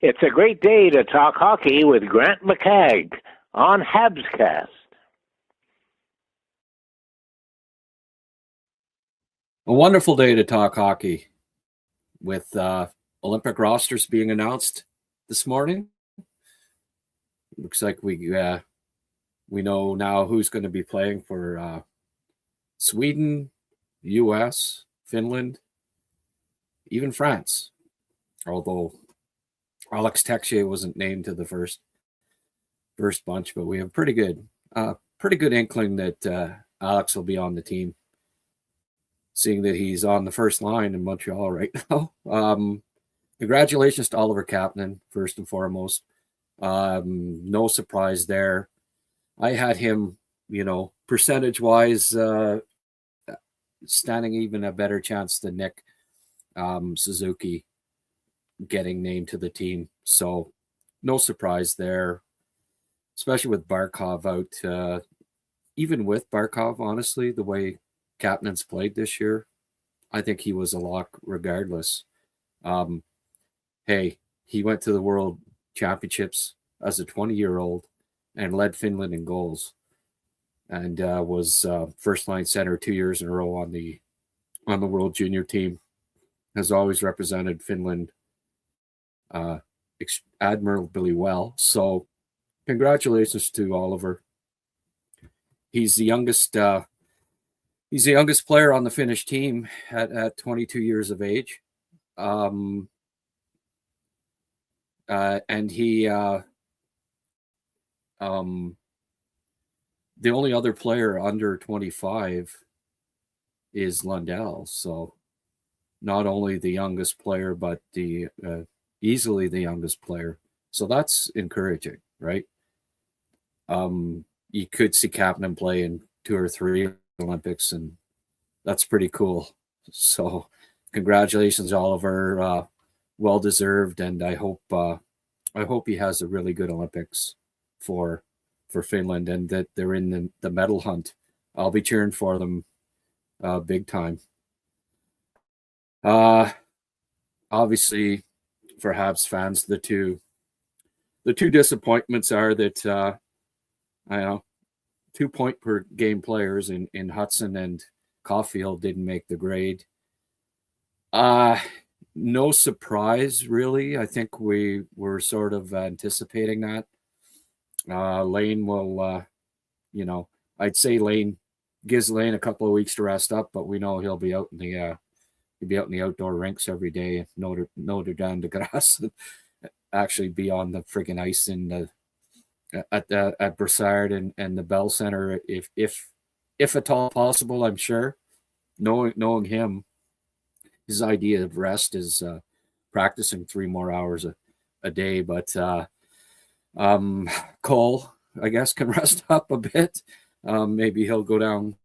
It's a great day to talk hockey with Grant McCagg on HabsCast. A wonderful day to talk hockey with Olympic rosters being announced this morning. Looks like we know now who's going to be playing for Sweden, US, Finland, even France. Although Alex Texier wasn't named to the first bunch, but we have pretty good inkling that Alex will be on the team, seeing that he's on the first line in Montreal right now. Congratulations to Oliver Kapanen, first and foremost. No surprise there. I had him, percentage-wise, standing even a better chance than Nick Suzuki getting named to the team. So no surprise there, especially with Barkov out. Even with Barkov, honestly, the way Kapanen's played this year, I think he was a lock regardless. Hey, he went to the World Championships as a 20-year-old and led Finland in goals, and was first-line center 2 years in a row on the World Junior team. Has always represented Finland admirably well. So congratulations to Oliver. He's the youngest player on the Finnish team at 22 years of age. And he the only other player under 25 is Lundell. So not only the youngest player, but the easily the youngest player. So that's encouraging, right? You could see Kapanen play in 2 or 3 Olympics, and that's pretty cool. So congratulations, Oliver. Well deserved, and I hope he has a really good Olympics for Finland, and that they're in the medal hunt. I'll be cheering for them big time. Obviously, for Habs fans, the two disappointments are that 2 point per game players in Hutson and Caufield didn't make the grade. No surprise, really. I think we were sort of anticipating that. Lane will, I'd say Lane gives Lane a couple of weeks to rest up, but we know he'll be out in the outdoor rinks every day. Notre Dame de Grasse, actually be on the friggin' ice at Brassard and the Bell Center if at all possible. I'm sure, knowing him, his idea of rest is practicing 3 more hours a day. But Cole, I guess, can rest up a bit. Maybe he'll go down,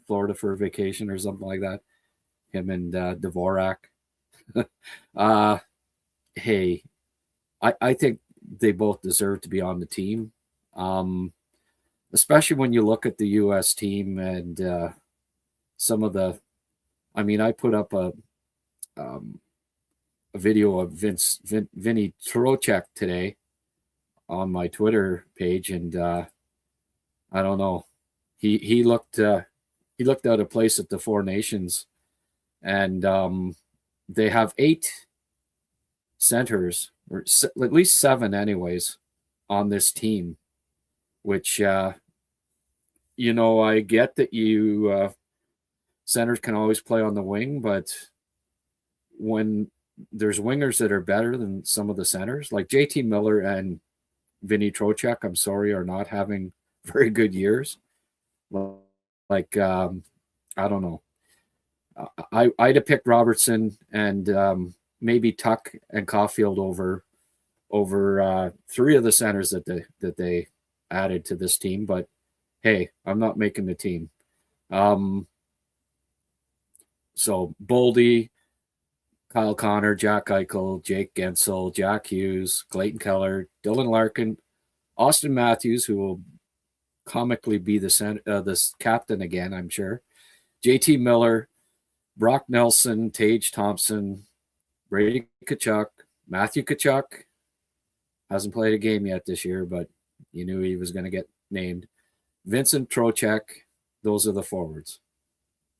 Florida for a vacation or something like that. Him and Dvorak. Hey, I think they both deserve to be on the team, especially when you look at the U.S. team and some of the. I mean, I put up a video of Vinny Trocheck today on my Twitter page, and I don't know, he looked out of place at the Four Nations, and they have 8 centers, or at least 7 anyways, on this team, which I get that you centers can always play on the wing, but when there's wingers that are better than some of the centers, like JT Miller and Vinny Trocheck, I'm sorry, are not having very good years. Like, I don't know. I'd have picked Robertson and maybe Tuck and Caufield over 3 of the centers that they added to this team. But hey, I'm not making the team. So Boldy, Kyle Connor, Jack Eichel, Jake Gensel, Jack Hughes, Clayton Keller, Dylan Larkin, Austin Matthews, who will comically be the captain again, I'm sure, JT Miller, Brock Nelson, Tage Thompson, Brady Tkachuk, Matthew Tkachuk hasn't played a game yet this year, but you knew he was going to get named. Vincent Trocheck, those are the forwards.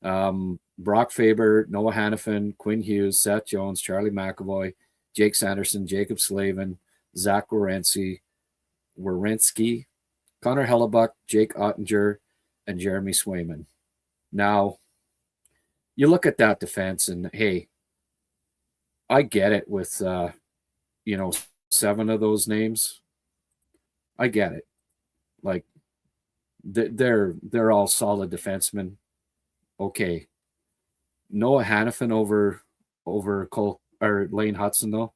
Brock Faber, Noah Hannafin, Quinn Hughes, Seth Jones, Charlie McAvoy, Jake Sanderson, Jacob Slavin, Zach Werenski, Connor Hellebuck, Jake Ottinger, and Jeremy Swayman. Now, you look at that defense, and hey, I get it with 7 of those names. I get it. Like they're all solid defensemen. Okay. Noah Hannafin over Cole or Lane Hutson though.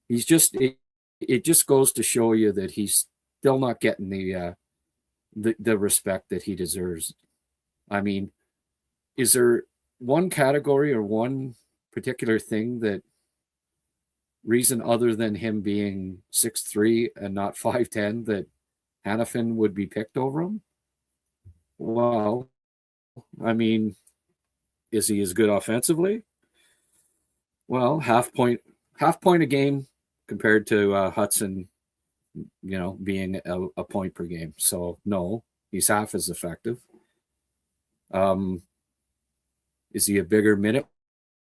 He's just it just goes to show you that he's still not getting the respect that he deserves. I mean, is there one category or one particular thing that reason other than him being 6'3" and not 5'10" that Hannafin would be picked over him? Well, I mean, is he as good offensively? Well, half point a game compared to Hutson, being a point per game. So no, he's half as effective. Is he a bigger minute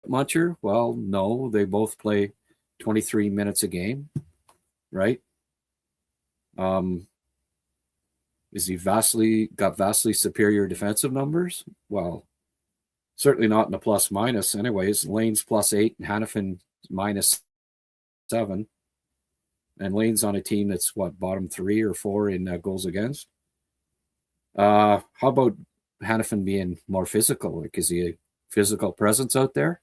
muncher? Well, no, they both play 23 minutes a game, right? Is he got vastly superior defensive numbers? Well, certainly not in the plus minus anyways. Lane's +8 and Hannafin -7. And Lane's on a team that's bottom 3 or 4 in goals against. How about Hannafin being more physical? Like, is he a physical presence out there?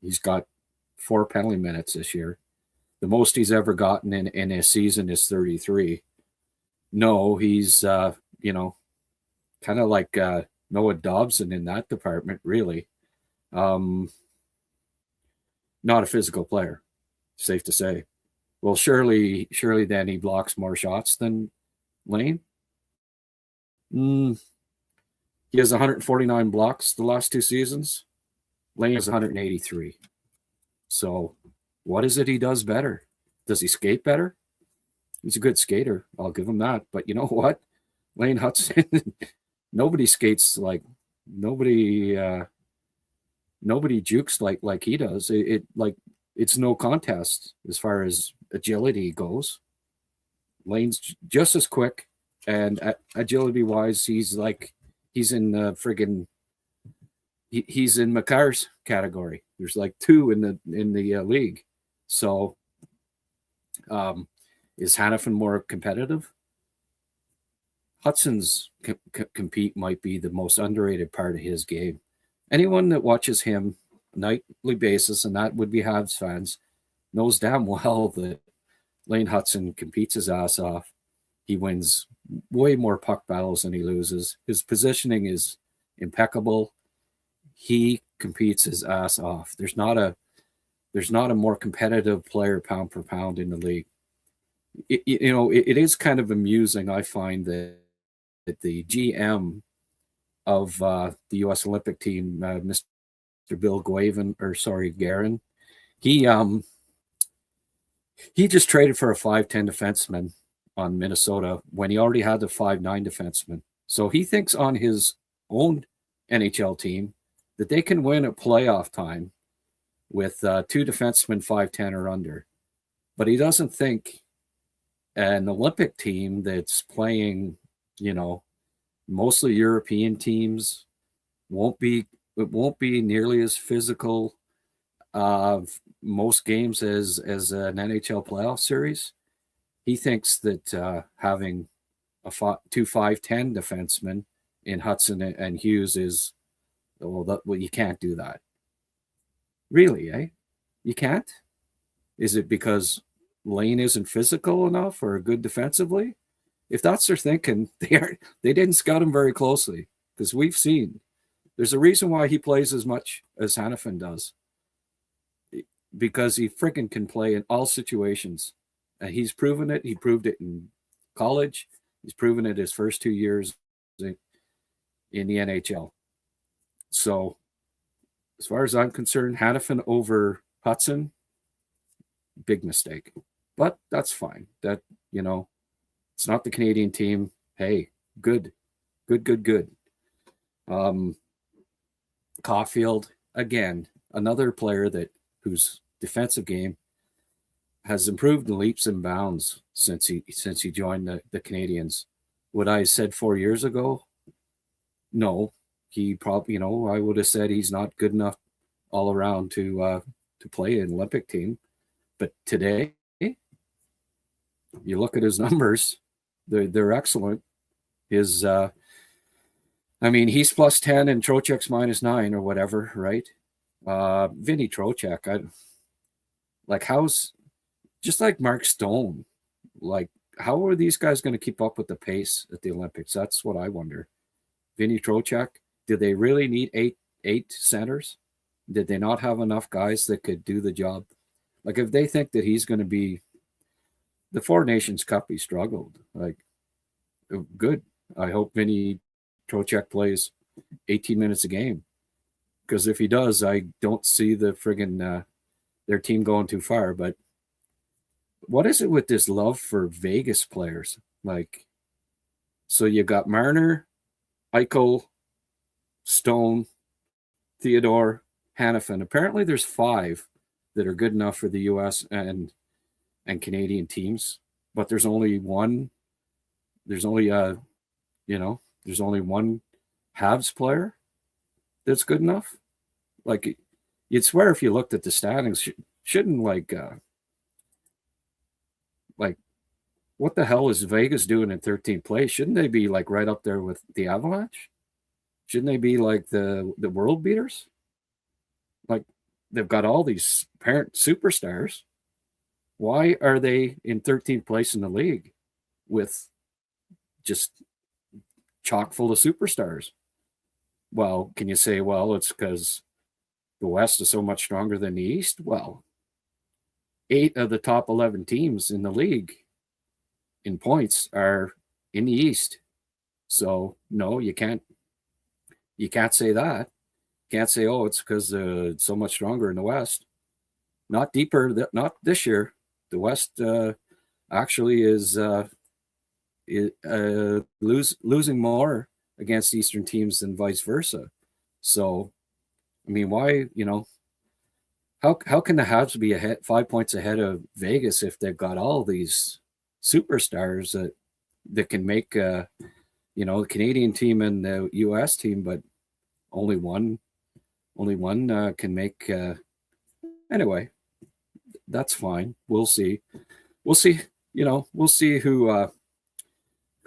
He's got 4 penalty minutes this year. The most he's ever gotten in a season is 33. No, he's, kind of like Noah Dobson in that department, really. Not a physical player, safe to say. Well, surely then he blocks more shots than Lane. He has 149 blocks the last 2 seasons. Lane has 183. So what is it he does better? Does he skate better? He's a good skater. I'll give him that. But you know what? Lane Hutson, nobody skates like nobody jukes like he does. It's no contest as far as agility goes. Lane's just as quick, and agility wise, he's in the friggin' he's in Makar's category. There's 2 in the league. So is Hannafin more competitive? Hutson's compete might be the most underrated part of his game. Anyone that watches him nightly basis, and that would be Habs fans, knows damn well that Lane Hutson competes his ass off. He wins way more puck battles than he loses. His positioning is impeccable. He competes his ass off. There's not a more competitive player pound for pound in the league. It is kind of amusing, I find, that the GM of the U.S. Olympic team, Mr. Bill Guerin, he just traded for a 5'10" defenseman on Minnesota when he already had the 5'9" defenseman. So he thinks on his own NHL team that they can win at playoff time with 2 defensemen 5'10" or under. But he doesn't think an Olympic team that's playing, mostly European teams won't be nearly as physical most games as an NHL playoff series. He thinks that having 2 5'10" defensemen in Hutson and Hughes is you can't do that. Really, eh? You can't? Is it because Lane isn't physical enough or good defensively? If that's their thinking, they didn't scout him very closely, because we've seen there's a reason why he plays as much as Hannafin does, because he freaking can play in all situations. And he's proven it. He proved it in college. He's proven it his first 2 years in the NHL. So as far as I'm concerned, Hannafin over Hutson, big mistake. But that's fine. That, it's not the Canadian team. Hey, good. Caufield, again, another player whose defensive game has improved in leaps and bounds since he joined the Canadians. What I said 4 years ago, no, he probably, I would have said he's not good enough all around to play an Olympic team. But today, you look at his numbers, they're excellent. He's plus 10 and Trocheck's minus 9 or whatever, right? Vinny Trocheck, how's, just like Mark Stone, how are these guys going to keep up with the pace at the Olympics? That's what I wonder. Vinny Trocheck, did they really need eight centers? Did they not have enough guys that could do the job? If they think that he's going to be the Four Nations Cup, he struggled. Good. I hope Vinny Trocheck plays 18 minutes a game, because if he does, I don't see the friggin' their team going too far. But what is it with this love for Vegas players? So you got Marner, Eichel, Stone, Theodore, Hannafin. Apparently there's 5 that are good enough for the U.S. and Canadian teams, but there's only one. There's only one Habs player that's good enough. You'd swear if you looked at the standings, shouldn't what the hell is Vegas doing in 13th place? Shouldn't they be right up there with the Avalanche? Shouldn't they be the world beaters? They've got all these parent superstars. Why are they in 13th place in the league with just chock full of superstars? Well, can you say, it's because the West is so much stronger than the East? Well, 8 of the top 11 teams in the league in points are in the East. So no, you can't say that. You can't say, it's because it's so much stronger in the West. Not not this year. The West actually is losing more against Eastern teams than vice versa. So, why, how can the Habs be 5 points ahead of Vegas if they've got all these superstars that can make, the Canadian team and the U.S. team, but only one can make. Anyway, that's fine. We'll see. We'll see who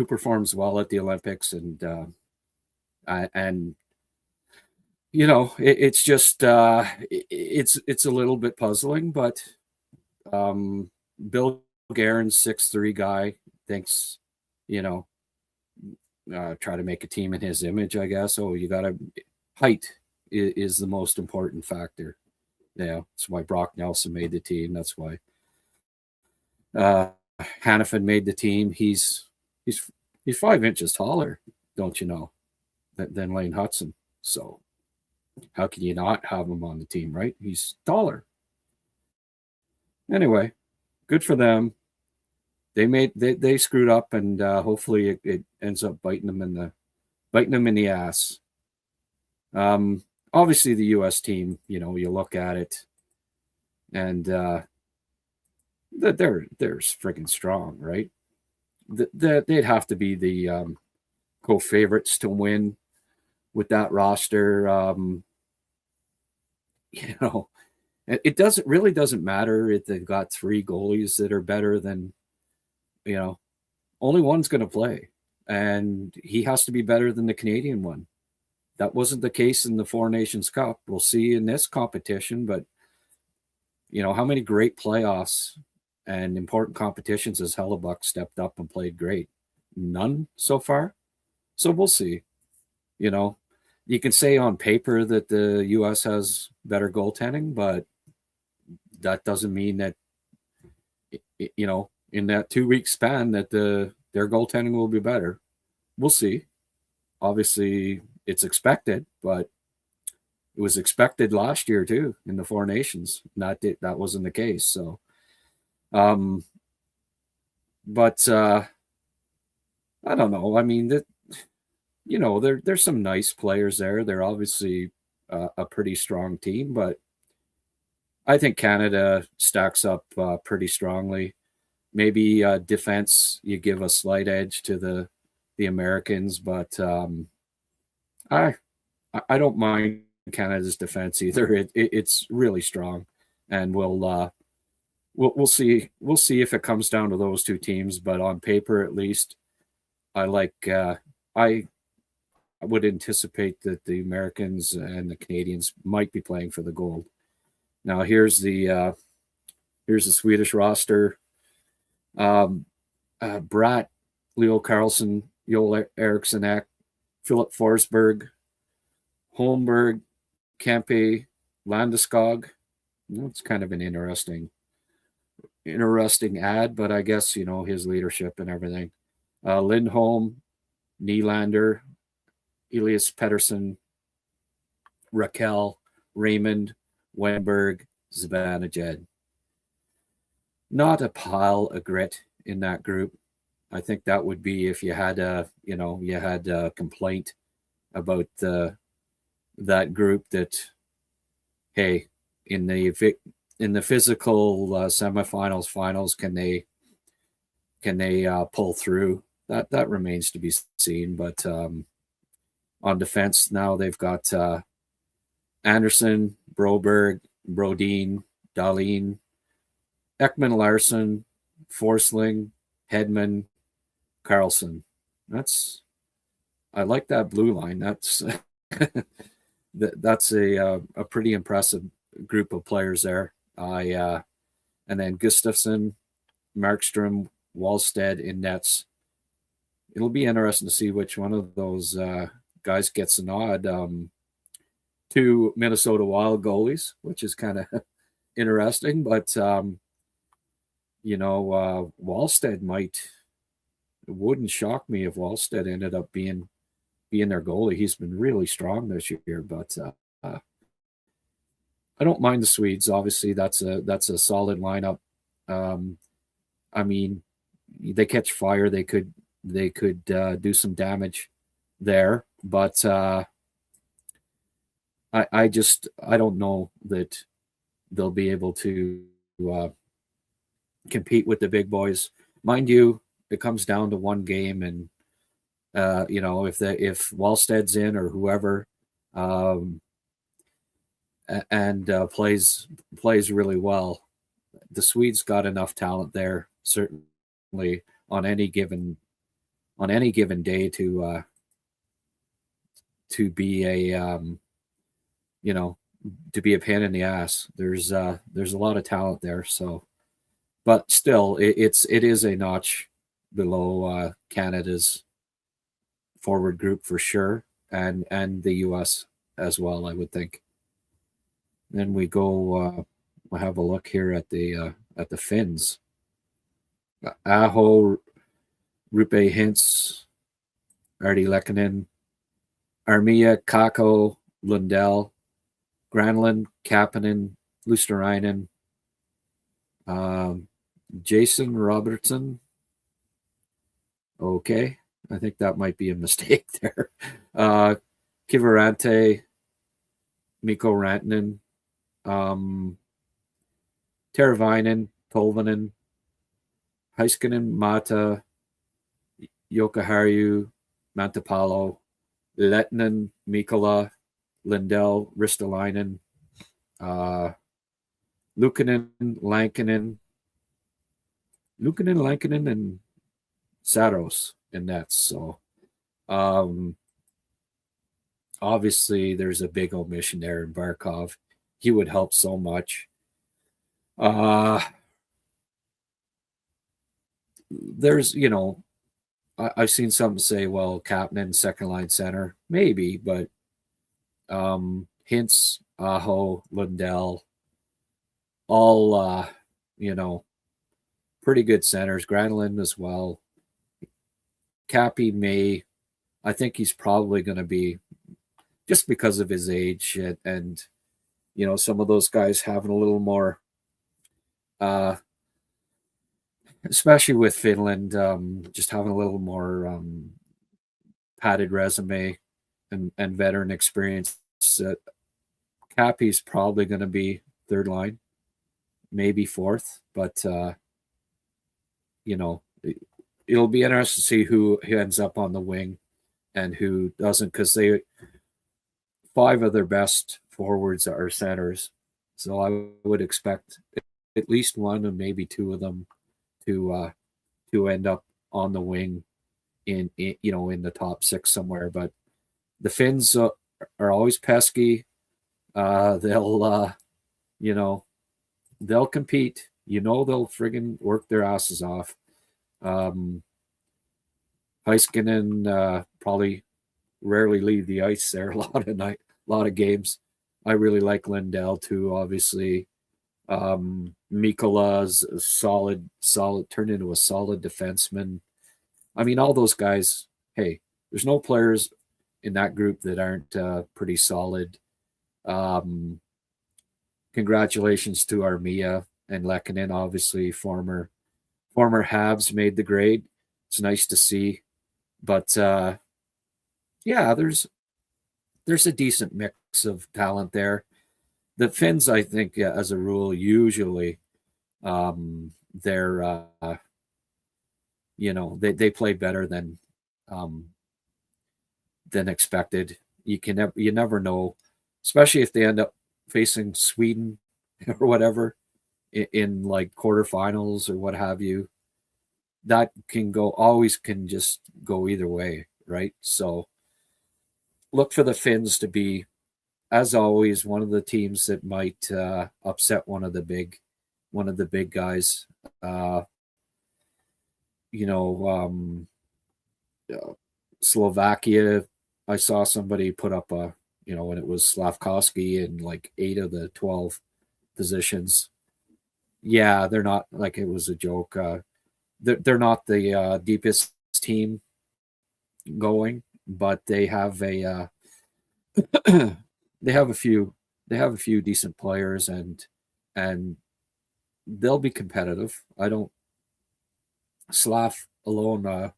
performs well at the Olympics, and it's just it's a little bit puzzling, but Bill Guerin's 6'3" guy thinks, try to make a team in his image, I guess. You got height is the most important factor. Yeah, that's why Brock Nelson made the team. That's why Hannafin made the team. He's 5 inches taller, don't you know, than Lane Hutson. So how can you not have him on the team, right? He's taller. Anyway, good for them. They screwed up, and hopefully it ends up biting them in the ass. Obviously the U.S. team, you look at it, and they're freaking strong, right? They'd have to be the co-favorites to win with that roster. It doesn't matter if they've got 3 goalies that are better than, only one's going to play, and he has to be better than the Canadian one. That wasn't the case in the Four Nations Cup. We'll see in this competition, but how many great playoffs and important competitions has Hellebuck stepped up and played great? None so far. So we'll see. You can say on paper that the U.S. has better goaltending, but that doesn't mean that, in that 2-week span that their goaltending will be better. We'll see. Obviously, it's expected, but it was expected last year too in the Four Nations. That wasn't the case. So But I don't know. I mean, there's some nice players there. They're obviously a pretty strong team, but I think Canada stacks up pretty strongly. Maybe defense, you give a slight edge to the Americans, but I don't mind Canada's defense either. It's really strong, and we'll see if it comes down to those two teams. But on paper, at least, I would anticipate that the Americans and the Canadians might be playing for the gold. Now here's the Swedish roster. Bratt, Leo Carlson, Joel Eriksson Ek, Philip Forsberg, Holmberg, Kappy, Landeskog. It's kind of an interesting ad, but I guess his leadership and everything. Lindholm, Nylander, Elias Pettersson, Raquel, Raymond, Wenberg, Zibanejad. Not a pile of grit in that group. I think that would be if you had a complaint about that group, that hey, in the physical semifinals, finals, can they pull through? That remains to be seen. But on defense now, they've got Anderson, Broberg, Brodin, Dahlin, Ekman Larsson, Forsling, Hedman, Carlson. I like that blue line. That's that's a pretty impressive group of players there. And then Gustafsson, Markstrom, Wallstead in nets. It'll be interesting to see which one of those guys gets a nod. Two Minnesota Wild goalies, which is kind of interesting, but Wallstead it wouldn't shock me if Wallstead ended up being their goalie. He's been really strong this year, but I don't mind the Swedes. Obviously, that's a solid lineup. I mean, they catch fire. They could do some damage there, but I don't know that they'll be able to compete with the big boys. Mind you, it comes down to one game, and if Wallstead's in or whoever, and plays really well, the Swedes got enough talent there, certainly on any given day to be a to be a pain in the ass. There's a lot of talent there, so, but still, it is a notch below Canada's forward group for sure, and the U.S. as well, I would think. Then we go. We'll have a look here at the Finns. Aho, Rupe Hintz, Artie Lehkonen, Armia, Kakko, Lundell, Granlund, Kapanen, Luosterainen, Jason Robertson. Okay, I think that might be a mistake there. Kivirante, Mikko Rantanen, Teravainen, Tolvanen, Heiskanen, Mata, Jokiharju, Mantapalo, Lettinen, Mikkola, Lindell, Ristolainen, Luukkonen, Lankinen, and Saros in nets. So obviously there's a big omission there in Barkov. He would help so much. There's, I've seen some say, well, Kapanen, second line center, maybe, but Hintz, Aho, Lundell, all pretty good centers. Granlund as well. Kappy I think he's probably going to be, just because of his age and some of those guys having a little more especially with Finland, just having a little more padded resume and veteran experience. Kappy's probably going to be third line, maybe fourth, but it'll be interesting to see who ends up on the wing and who doesn't, because 5 of their best forwards are centers, so I would expect at least one and maybe 2 of them to end up on the wing in the top 6 somewhere. But the Finns are always pesky. They'll they'll compete. They'll friggin' work their asses off. Heiskanen probably rarely leave the ice there a lot of games. I really like Lindell too, obviously. Mikola's solid, turned into a solid defenseman. I mean, all those guys, hey, there's no players in that group that aren't pretty solid. Congratulations to Armia and Lehkonen, obviously former Habs made the grade. It's nice to see. But yeah, there's a decent mix of talent there. The Finns, I think, as a rule, usually they're they play better than expected. You never know, especially if they end up facing Sweden or whatever in like quarterfinals or what have you. That always can just go either way, right? So look for the Finns to be, as always, one of the teams that might upset one of the big guys. Slovakia, I saw somebody put up when it was Slavkovsky in like 8 of the 12 positions. Yeah, they're not, like, it was a joke. They're not the deepest team going, but they have a they have a few decent players, and they'll be competitive. I don't Slav alone, from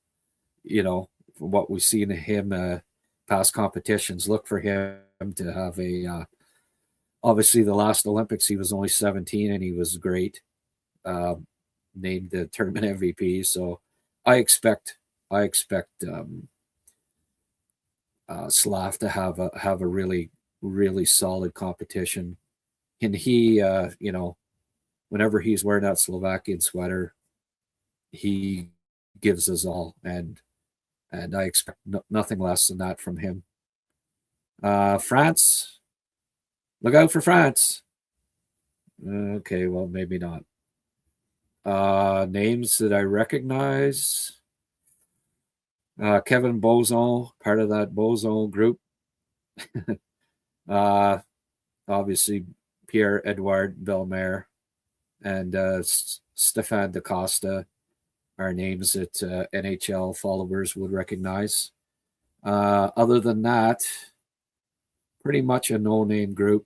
what we've seen of him past competitions, look for him to have obviously the last Olympics he was only 17 and he was great, named the tournament MVP. So I expect Slav to have a really, really solid competition. And he, whenever he's wearing that Slovakian sweater, he gives us all, and I expect nothing less than that from him. France, look out for France. Okay, well, maybe not. Names that I recognize: Kevin Bozon, part of that Bozon group. Obviously, Pierre-Edouard Bellemare and Stefan Da Costa are names that NHL followers would recognize. Other than that, pretty much a no-name group.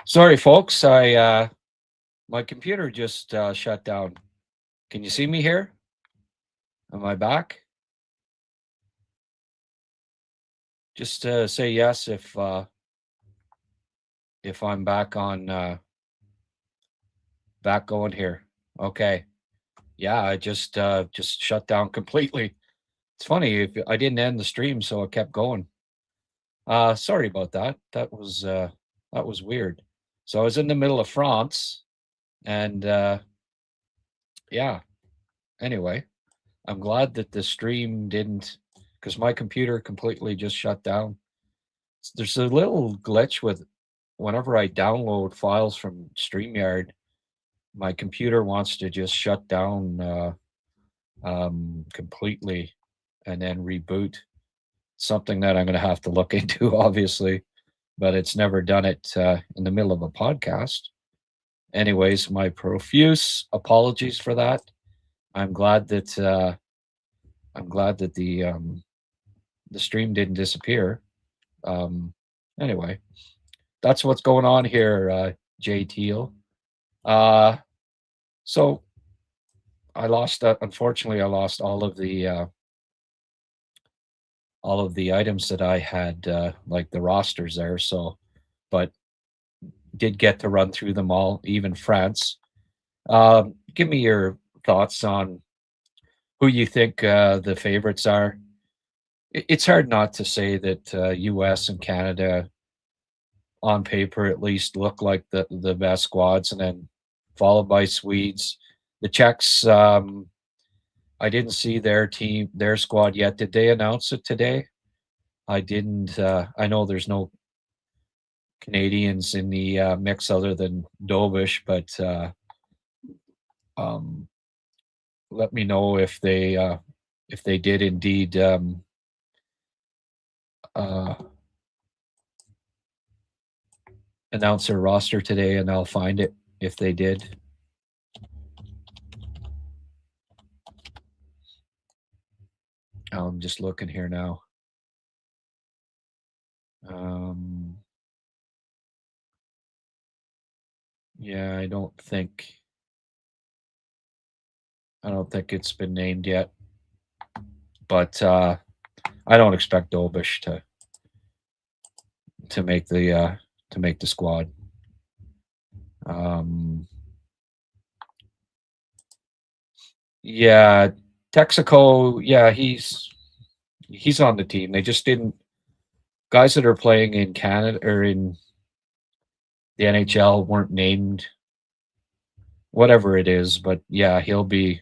Sorry, folks. My computer just shut down. Can you see me here? Am I back? Just say yes if I'm back on back going here. Okay. Yeah, I just shut down completely. It's funny if I didn't end the stream, so it kept going. Sorry about that. That was weird. So I was in the middle of France, and yeah. Anyway, I'm glad that the stream didn't, because my computer completely just shut down. There's a little glitch with whenever I download files from StreamYard, my computer wants to just shut down completely and then reboot. Something that I'm going to have to look into, obviously, but it's never done it in the middle of a podcast. Anyways, my profuse apologies for that. I'm glad that the stream didn't disappear. Anyway, that's what's going on here, Jay Teal. So I lost. Unfortunately, I lost all of the items that I had, like the rosters there. So, but did get to run through them all, even France. Give me your thoughts on who you think the favorites are. It's hard not to say that U.S. and Canada, on paper at least, look like the best squads, and then followed by Swedes. The Czechs, I didn't see their squad yet. Did they announce it today? I didn't. I know there's no Canadians in the mix other than Dobish, but let me know if they did indeed announce their roster today, and I'll find it if they did. I'm just looking here now. Yeah, I don't think it's been named yet, but I don't expect Dobish to make the squad. Yeah, Texaco. Yeah, he's on the team. They just didn't. Guys that are playing in Canada or in the NHL weren't named. Whatever it is, but yeah, he'll be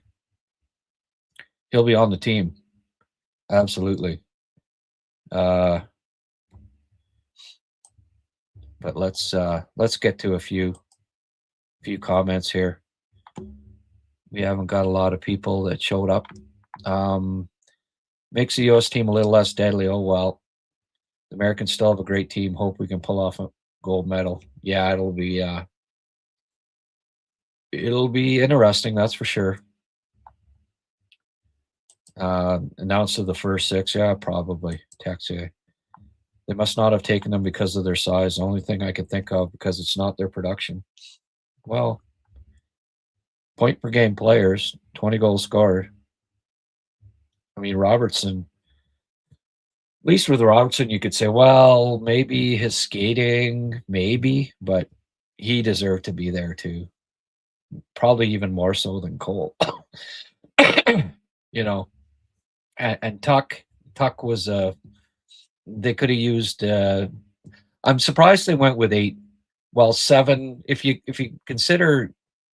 on the team. Absolutely. But let's get to a few comments here. We haven't got a lot of people that showed up. Makes the U.S. team a little less deadly. Oh well, the Americans still have a great team. Hope we can pull off a gold medal. Yeah, it'll be interesting. That's for sure. Announce of the first six. Yeah, probably. Taxi. They must not have taken them because of their size. The only thing I can think of, because it's not their production. Well, point per game players, 20 goals scored. I mean, Robertson, at least with Robertson, you could say, well, maybe his skating, maybe, but he deserved to be there too. Probably even more so than Cole. You know, and Tuck was they could have used. I'm surprised they went with 8. Well, 7. If you consider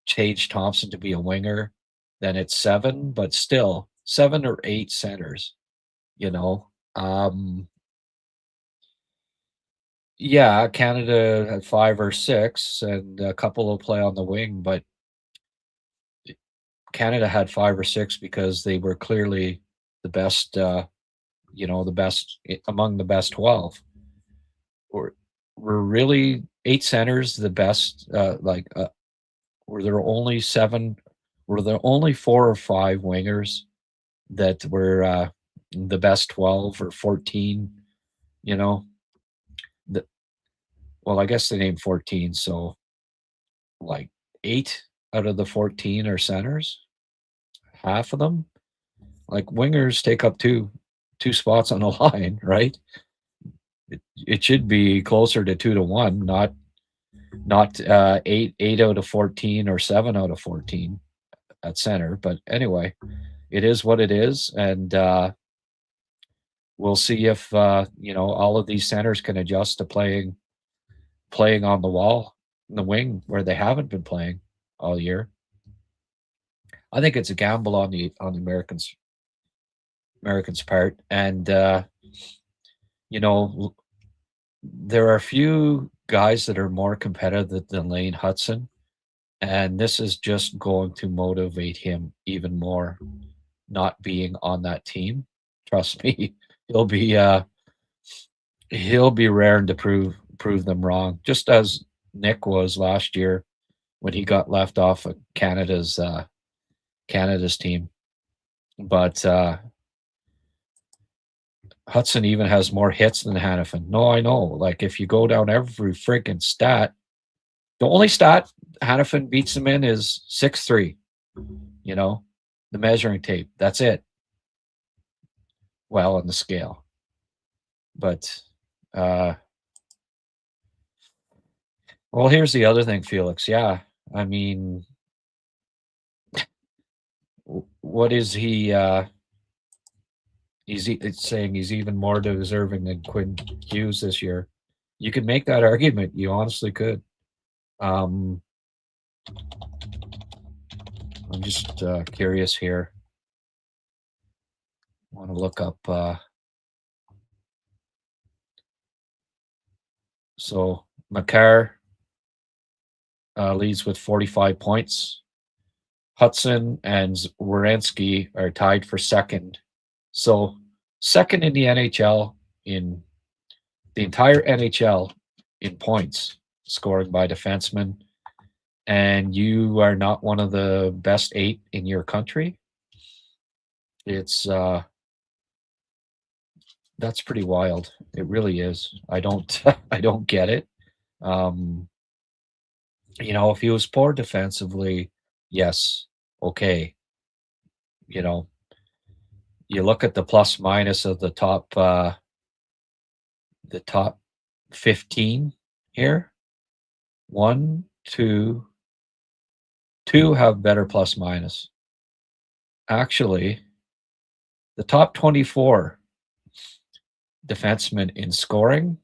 Tage Thompson to be a winger, then it's 7. But still, 7 or 8 centers. You know, yeah, Canada had 5 or 6, and a couple will play on the wing, but Canada had 5 or 6 because they were clearly the best. The best among the best 12. Were really 8 centers the best? Were there only 7? Were there only 4 or 5 wingers that were the best 12 or 14? well, I guess they named 14, so like 8 out of the 14 are centers. Half of them, like wingers, take up two spots on the line, right? It should be closer to 2-1, not 8 out of 14 or 7 out of 14 at center. But anyway, it is what it is, and we'll see if all of these centers can adjust to playing on the wall in the wing where they haven't been playing all year. I think it's a gamble on the Americans' part, and there are a few guys that are more competitive than Lane Hutson, and this is just going to motivate him even more. Not being on that team, trust me, he'll be raring to prove them wrong, just as Nick was last year when he got left off of Canada's team. But Hutson even has more hits than Hanifin. No, I know. Like, if you go down every freaking stat, the only stat Hanifin beats him in is 6'3", the measuring tape. That's it. Well, on the scale. But, well, here's the other thing, Felix. Yeah, I mean, what is he? It's saying he's even more deserving than Quinn Hughes this year. You could make that argument. You honestly could. I'm just curious here. I want to look up. So Makar leads with 45 points. Hutson and Werenski are tied for second. So second in the NHL, in the entire NHL in points scoring by defensemen, and you are not one of the best 8 in your country. It's that's pretty wild. It really is. I don't get it. If he was poor defensively, yes, okay. You look at the plus minus of the top 15 here. 1, 2 have better plus minus. Actually, the top 24 defensemen in scoring,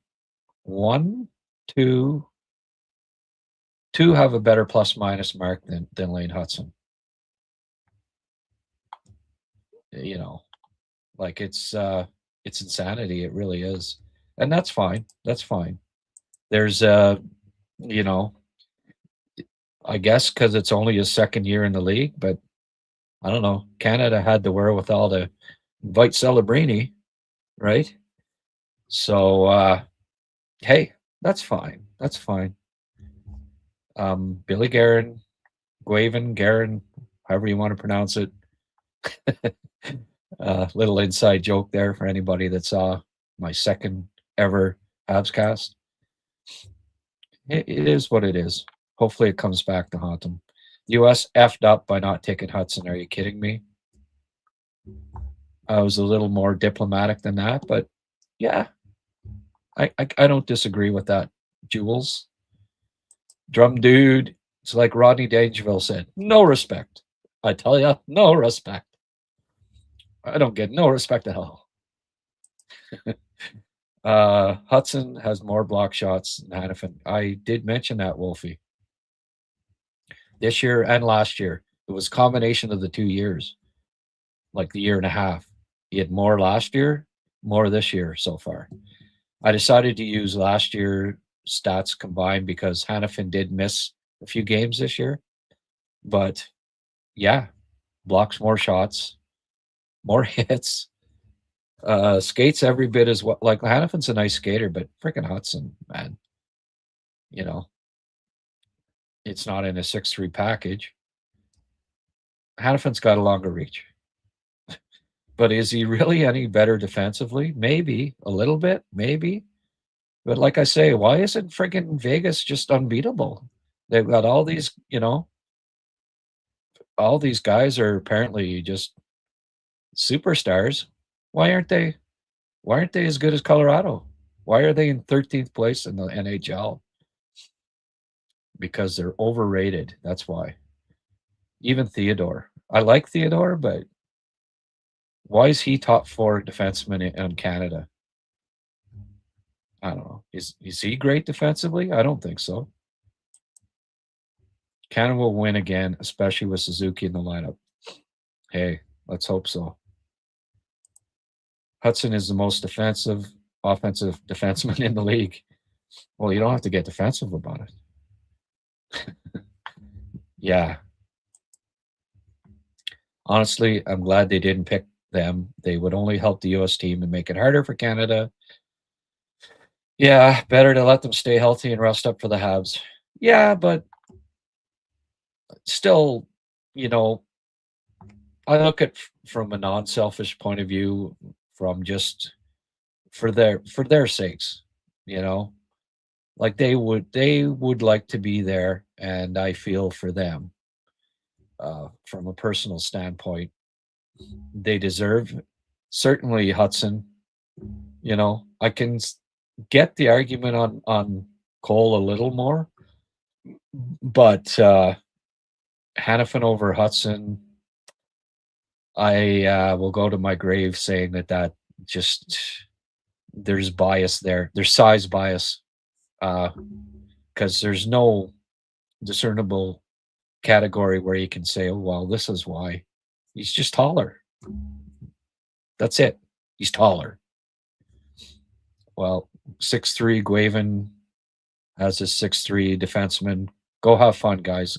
1, 2 have a better plus minus mark than Lane Hutson. Like it's insanity. It really is. And that's fine. That's fine. There's I guess because it's only his second year in the league, but I don't know. Canada had the wherewithal to invite Celebrini, right? So hey, that's fine. That's fine. Billy Guerin, however you want to pronounce it. Little inside joke there for anybody that saw my second ever HabsCast. It is what it is. Hopefully it comes back to haunt them. US effed up by not taking Hutson. Are you kidding me? I was a little more diplomatic than that, but yeah, I don't disagree with that. Jules, Drum Dude, it's like Rodney Dangerfield said, no respect. I tell you, no respect. I don't get no respect at all. Hutson has more block shots than Hanifin. I did mention that, Wolfie. This year and last year, it was a combination of the 2 years, like the year and a half. He had more last year, more this year so far. I decided to use last year stats combined because Hanifin did miss a few games this year. But yeah, blocks more shots, more hits, skates every bit as well. Like Hanifin's a nice skater, but freaking Hutson, man, it's not in a 6'3" package. Hanifin's got a longer reach. But is he really any better defensively? Maybe a little bit, maybe. But like I say, why isn't friggin' Vegas just unbeatable? They've got all these, all these guys are apparently just superstars. Why aren't they? Why aren't they as good as Colorado? Why are they in 13th place in the NHL? Because they're overrated. That's why. Even Theodore. I like Theodore, but why is he top 4 defenseman in Canada? I don't know. Is he great defensively? I don't think so. Canada will win again, especially with Suzuki in the lineup. Hey, let's hope so. Hutson is the most offensive defenseman in the league. Well, you don't have to get defensive about it. Yeah. Honestly, I'm glad they didn't pick them. They would only help the U.S. team and make it harder for Canada. Yeah, better to let them stay healthy and rest up for the Habs. Yeah, but still, I look at from a non-selfish point of view, from just for their sakes, like they would like to be there, and I feel for them. From a personal standpoint, they deserve certainly Hutson. I can get the argument on Cole a little more, but Hannafin over Hutson, I will go to my grave saying that just there's bias there. There's size bias because there's no discernible category where you can say, oh, well, this is why. He's just taller. That's it. He's taller. Well, 6'3" Guavin has a 6'3" defenseman. Go have fun, guys.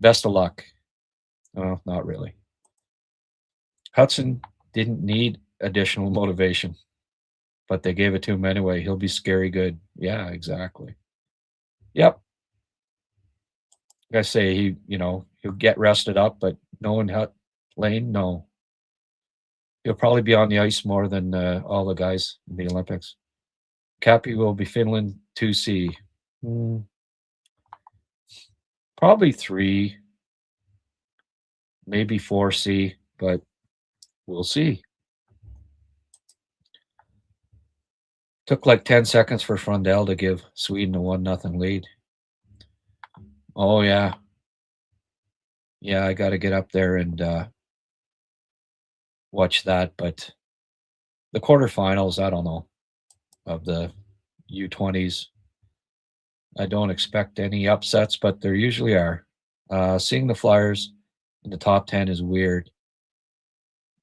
Best of luck. Oh, not really. Hutson didn't need additional motivation, but they gave it to him anyway. He'll be scary good. Yeah, exactly. Yep. Like I say, he'll get rested up, but knowing Lane, no. He'll probably be on the ice more than all the guys in the Olympics. Kappy will be Finland 2C. Probably 3, maybe 4C, but we'll see. Took like 10 seconds for Frundell to give Sweden a 1-0 lead. Oh, yeah. Yeah, I got to get up there and watch that. But the quarterfinals, I don't know, of the U20s, I don't expect any upsets, but there usually are. Seeing the Flyers in the top 10 is weird.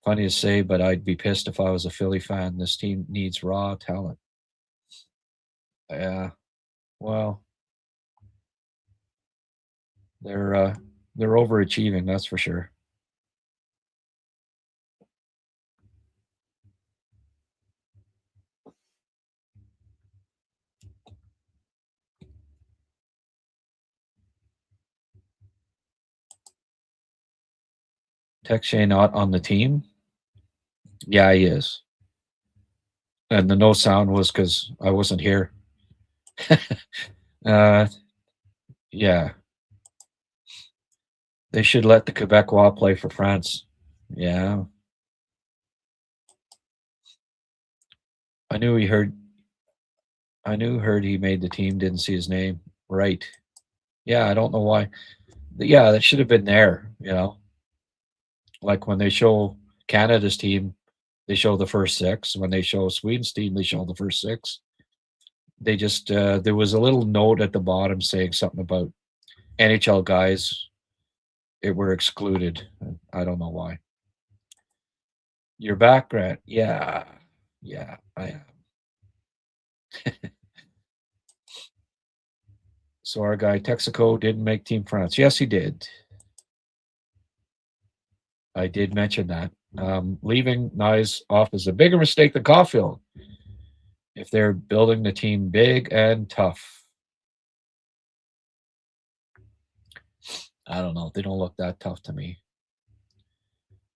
Funny to say, but I'd be pissed if I was a Philly fan. This team needs raw talent. Yeah, well, they're overachieving, that's for sure. Tekshay not on the team? Yeah, he is. And the no sound was because I wasn't here. Yeah. They should let the Quebecois play for France. Yeah. I knew heard he made the team, didn't see his name. Right. Yeah, I don't know why. Yeah, that should have been there, Like when they show Canada's team, they show the first 6. When they show Sweden's team, they show the first 6. They just there was a little note at the bottom saying something about NHL guys were excluded. I don't know why. Your back, Grant? Yeah, I am. So our guy Texaco didn't make Team France. Yes, he did. I did mention that. Leaving Nyes off is a bigger mistake than Caufield if they're building the team big and tough. I don't know. They don't look that tough to me.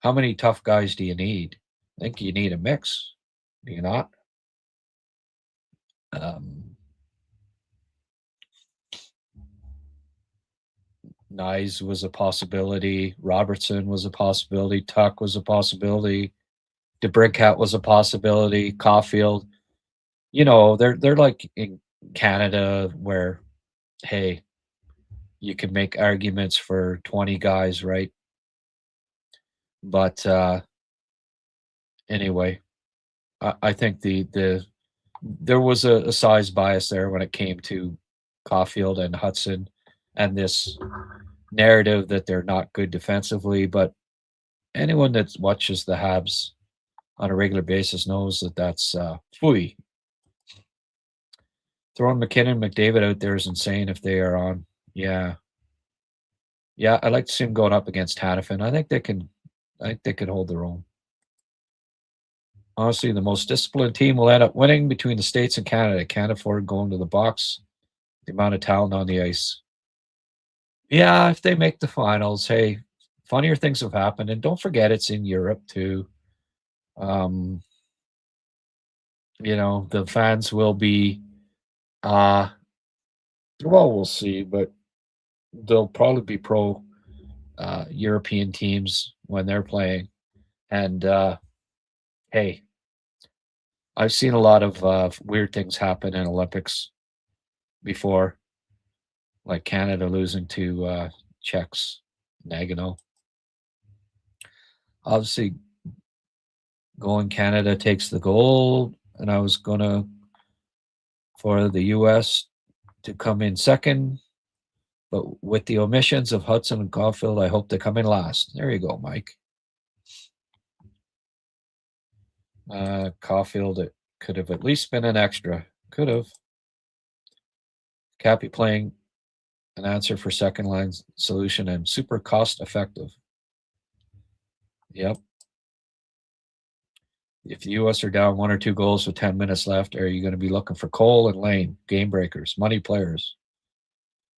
How many tough guys do you need? I think you need a mix. Do you not? Nyes was a possibility. Robertson was a possibility. Tuck was a possibility. DeBrincat was a possibility. Caufield. They're like in Canada where, hey, you can make arguments for 20 guys, right? But anyway, I think there was a size bias there when it came to Caufield and Hutson and this narrative that they're not good defensively. But anyone that watches the Habs on a regular basis knows that that's phooey. Throwing McKinnon, McDavid out there is insane if they are on. Yeah. Yeah, I'd like to see them going up against Hannafin. I think they could hold their own. Honestly, the most disciplined team will end up winning between the States and Canada. Can't afford going to the box. The amount of talent on the ice. Yeah, if they make the finals, hey, funnier things have happened. And don't forget it's in Europe too. The fans will be well, we'll see, but they'll probably be pro European teams when they're playing. And hey, I've seen a lot of weird things happen in Olympics before, like Canada losing to Czechs, Nagano. Obviously, going Canada takes the gold, and I was gonna for the U.S. to come in second, but with the omissions of Hutson and Caufield, I hope they come in last. There you go, Mike. Caufield, it could have at least been an extra. Could have. Kappy playing an answer for second line solution and super cost effective. Yep. If the U.S. are down 1 or 2 goals with 10 minutes left, are you going to be looking for Cole and Lane, game breakers, money players?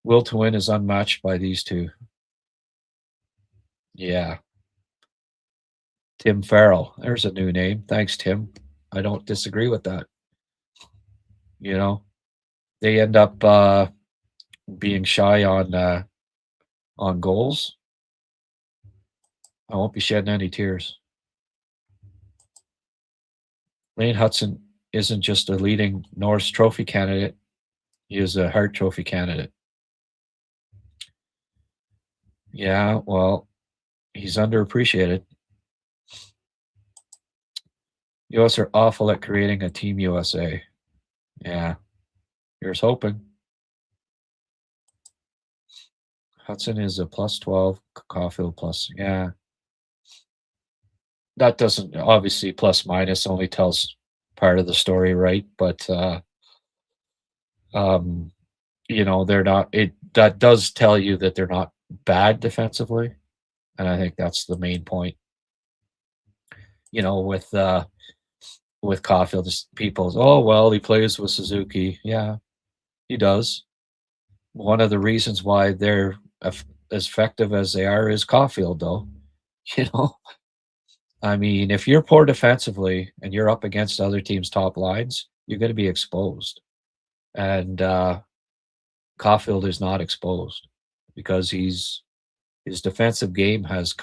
Will to win is unmatched by these two. Yeah. Tim Farrell. There's a new name. Thanks, Tim. I don't disagree with that. They end up being shy on goals. I won't be shedding any tears. Lane Hutson isn't just a leading Norris Trophy candidate. He is a Hart Trophy candidate. Yeah, well, he's underappreciated. US are awful at creating a Team USA. Yeah, here's hoping. Hutson is a +12, Caufield plus. Yeah. That doesn't, obviously, plus minus only tells part of the story, right? But, they're not, that does tell you that they're not bad defensively. And I think that's the main point. With Caufield, people, oh, well, he plays with Suzuki. Yeah, he does. One of the reasons why they're as effective as they are is Caufield, though. I mean, if you're poor defensively and you're up against other teams' top lines, you're going to be exposed. And Caufield is not exposed because his defensive game has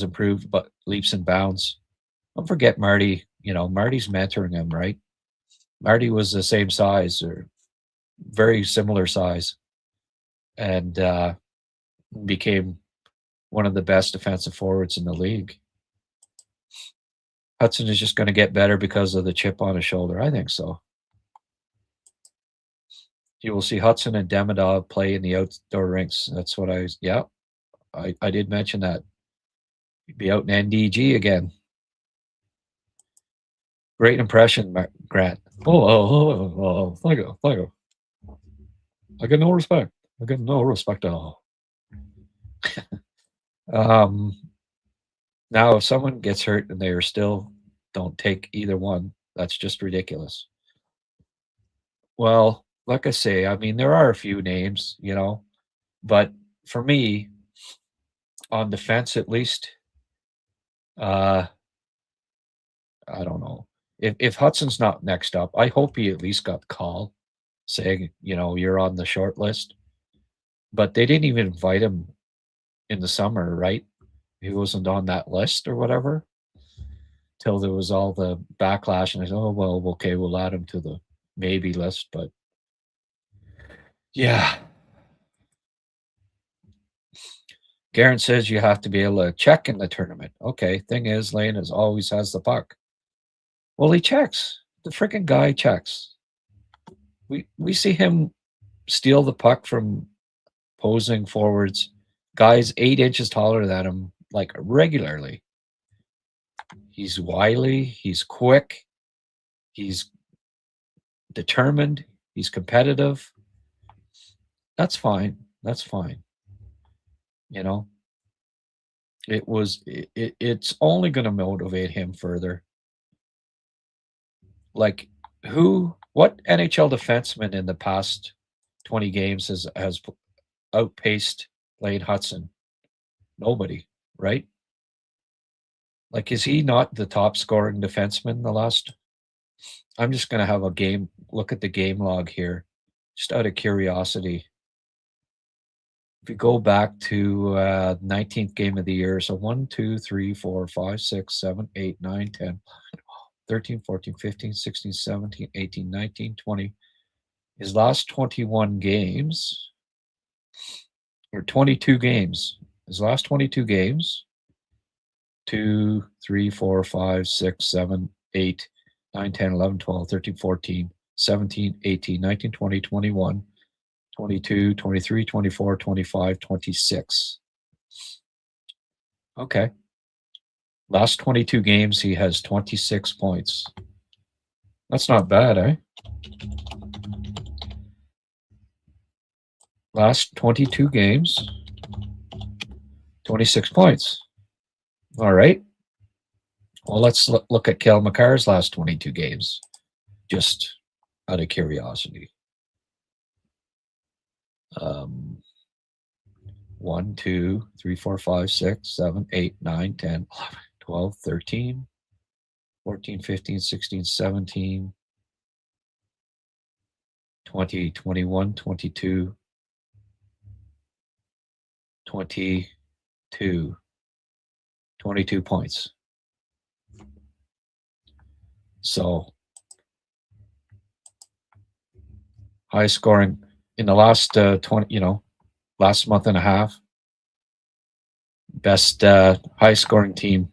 improved, but leaps and bounds. Don't forget Marty. Marty's mentoring him, right? Marty was the same size or very similar size, and became one of the best defensive forwards in the league. Hutson is just going to get better because of the chip on his shoulder. I think so. You will see Hutson and Demidov play in the outdoor rinks. That's what I did mention that. He'd be out in NDG again. Great impression, Grant. Oh, thank you. I get no respect. At all. Now, if someone gets hurt and they are still don't take either one, that's just ridiculous. Well, like I say, I mean, there are a few names, but for me, on defense at least, I don't know. If Hudson's not next up, I hope he at least got the call saying, you're on the short list. But they didn't even invite him in the summer, right? He wasn't on that list or whatever till there was all the backlash. And I said, oh, well, okay, we'll add him to the maybe list. But yeah. Garen says you have to be able to check in the tournament. Okay, thing is, Lane always has the puck. Well, he checks. The freaking guy checks. We see him steal the puck from posing forwards, guys 8 inches taller than him, like regularly. He's wily. He's quick. He's determined. He's competitive. That's fine. That's fine. It's only going to motivate him further. Like what NHL defenseman in the past 20 games has outpaced Lane Hutson? Nobody, right? Like, is he not the top scoring defenseman the last? I'm just going to have look at the game log here, just out of curiosity. If you go back to 19th game of the year, so 1, 2, 3, 4, 5, 6, 7, 8, 9, 10, 13, 14, 15, 16, 17, 18, 19, 20. His last 21 games, or 22 games, his last 22 games, 2, 3, 4, 5, 6, 7, 8, 9, 10, 11, 12, 13, 14, 17, 18, 19, 20, 21, 22, 23, 24, 25, 26. Okay. Last 22 games, he has 26 points. That's not bad, eh? Last 22 games, 26 points. All right. Well, let's look at Kel McCarr's last 22 games, just out of curiosity. 1, 2, 3, 4, 5, 6, 7, 8, 9, 10, 11, 12, 13, 14, 15, 16, 17, 20, 21, 22, 22 points. So high scoring in the last 20, last month and a half. Best high scoring team.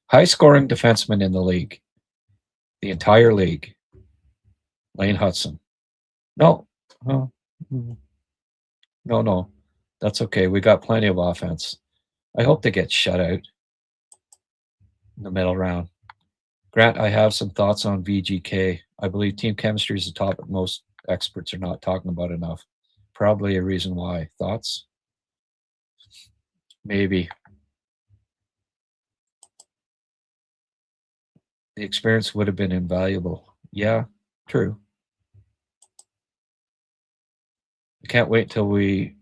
High scoring defenseman in the league. The entire league. Lane Hutson. No. That's okay. We got plenty of offense. I hope they get shut out in the middle round. Grant, I have some thoughts on VGK. I believe team chemistry is a topic most experts are not talking about enough. Probably a reason why. Thoughts? Maybe. The experience would have been invaluable. Yeah, true. I can't wait till we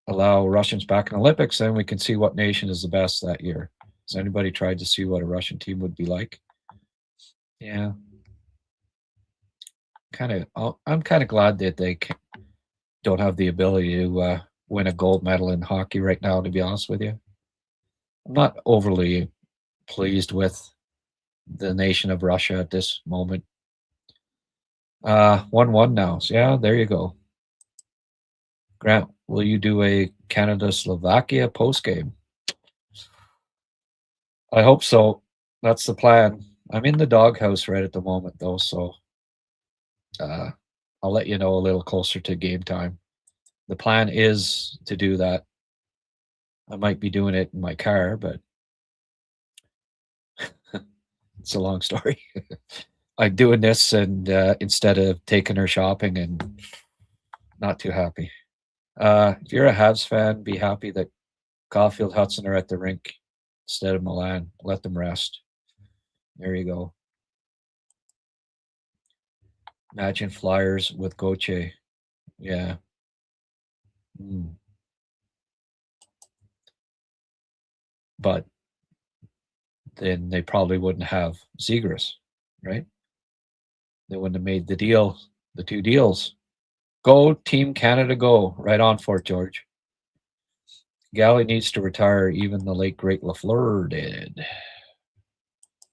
allow Russians back in Olympics, then we can see what nation is the best that year. Has anybody tried to see what a Russian team would be like? Yeah. I'm kind of glad that they don't have the ability to win a gold medal in hockey right now, to be honest with you. I'm not overly pleased with the nation of Russia at this moment. 1-1 now. So yeah, there you go. Grant, will you do a Canada-Slovakia postgame? I hope so. That's the plan. I'm in the doghouse right at the moment, though, so I'll let you know a little closer to game time. The plan is to do that. I might be doing it in my car, but it's a long story. I'm doing this and instead of taking her shopping, and not too happy. If you're a Habs fan, be happy that Caufield, Hutson are at the rink instead of Milan. Let them rest. There you go. Imagine Flyers with Gauthier. Yeah. But then they probably wouldn't have Zegras, right? They wouldn't have made the deal, the 2 deals. Go Team Canada, go right on Fort George. Galley needs to retire. Even the late great Lafleur did.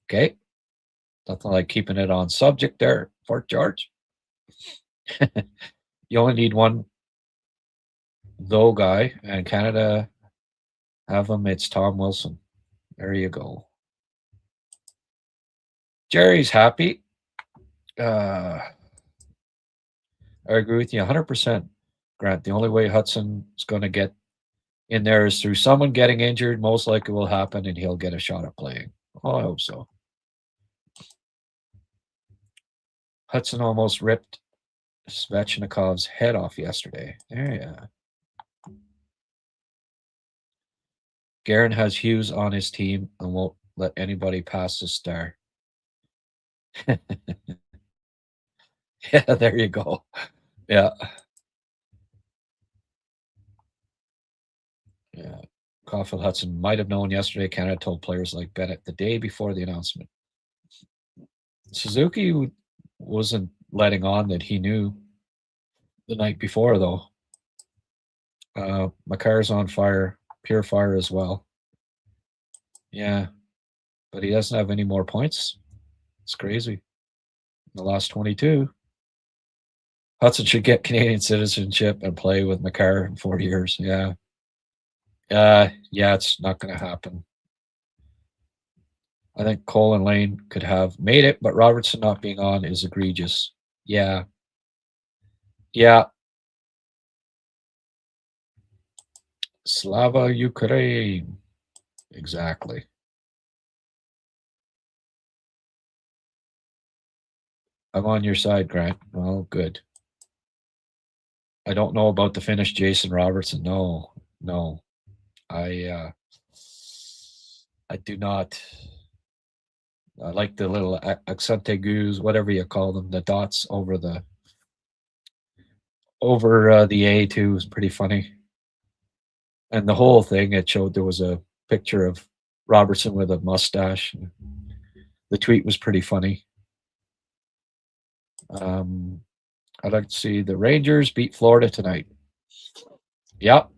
Okay, nothing like keeping it on subject there, Fort George. You only need one though guy, and Canada have him. It's Tom Wilson. There you go. Jerry's happy. I agree with you 100%, Grant. The only way Hudson's going to get in there is through someone getting injured. Most likely will happen, and he'll get a shot at playing. Oh, I hope so. Hutson almost ripped Svechnikov's head off yesterday. Yeah. Guerin has Hughes on his team and won't let anybody pass the star. Yeah, there you go. Yeah. Yeah. Caufield Hutson might have known yesterday. Canada told players like Bennett the day before the announcement. Suzuki wasn't letting on that he knew the night before, though. Makar's on fire, pure fire as well. Yeah, but he doesn't have any more points. It's crazy. The last 22. Hutson should get Canadian citizenship and play with Makar in 4 years. Yeah. Yeah, it's not going to happen. I think Cole and Lane could have made it, but Robertson not being on is egregious. Yeah. Slava Ukraine. Exactly. I'm on your side, Grant. Well, good. I don't know about the Finnish Jason Robertson. No. I do not. I like the little accent aigus, whatever you call them, the dots over the A too is pretty funny. And the whole thing, it showed there was a picture of Robertson with a mustache. The tweet was pretty funny. I'd like to see the Rangers beat Florida tonight. Yep.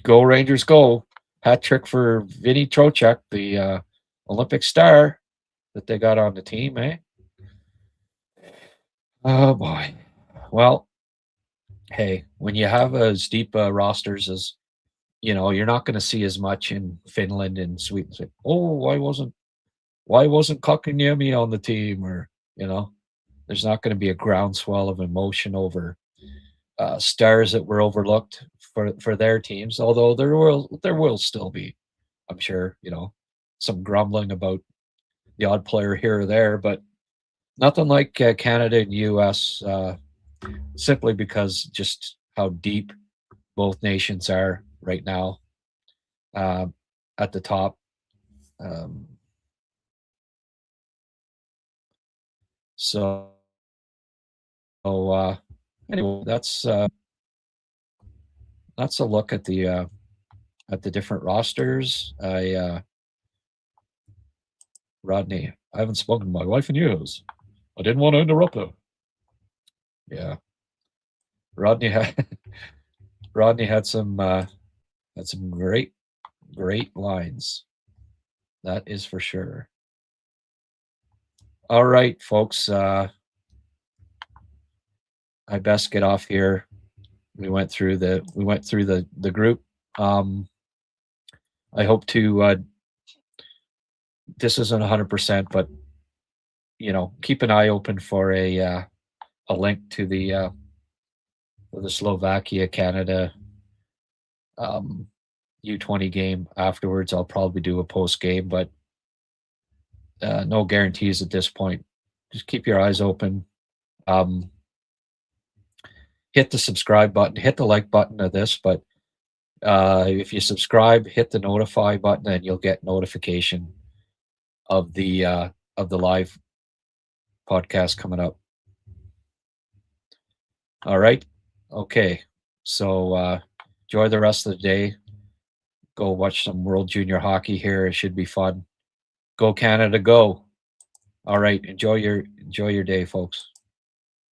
Go Rangers, go. Hat trick for Vinny Trocheck, the Olympic star that they got on the team, eh? Oh, boy. Well, hey, when you have as deep rosters as, you're not going to see as much in Finland and Sweden. Say, oh, why wasn't Kotkaniemi on the team? Or, there's not going to be a groundswell of emotion over stars that were overlooked for their teams. Although there will still be, I'm sure, some grumbling about the odd player here or there, but nothing like Canada and U.S. Simply because just how deep both nations are right now at the top. Anyway, that's a look at the different rosters. Rodney, I haven't spoken to my wife in years. I didn't want to interrupt her. Yeah, Rodney had some great lines. That is for sure. All right, folks. I best get off here. We went through the group. I hope to. This isn't 100%, but keep an eye open for a link to the Slovakia Canada U20 game afterwards. I'll probably do a post game, but no guarantees at this point. Just keep your eyes open. Hit the subscribe button, hit the like button of this, but if you subscribe, hit the notify button, and you'll get notification of the live podcast coming up. All right. Okay. So enjoy the rest of the day. Go watch some World Junior Hockey here. It should be fun. Go Canada, go. All right. Enjoy your day, folks.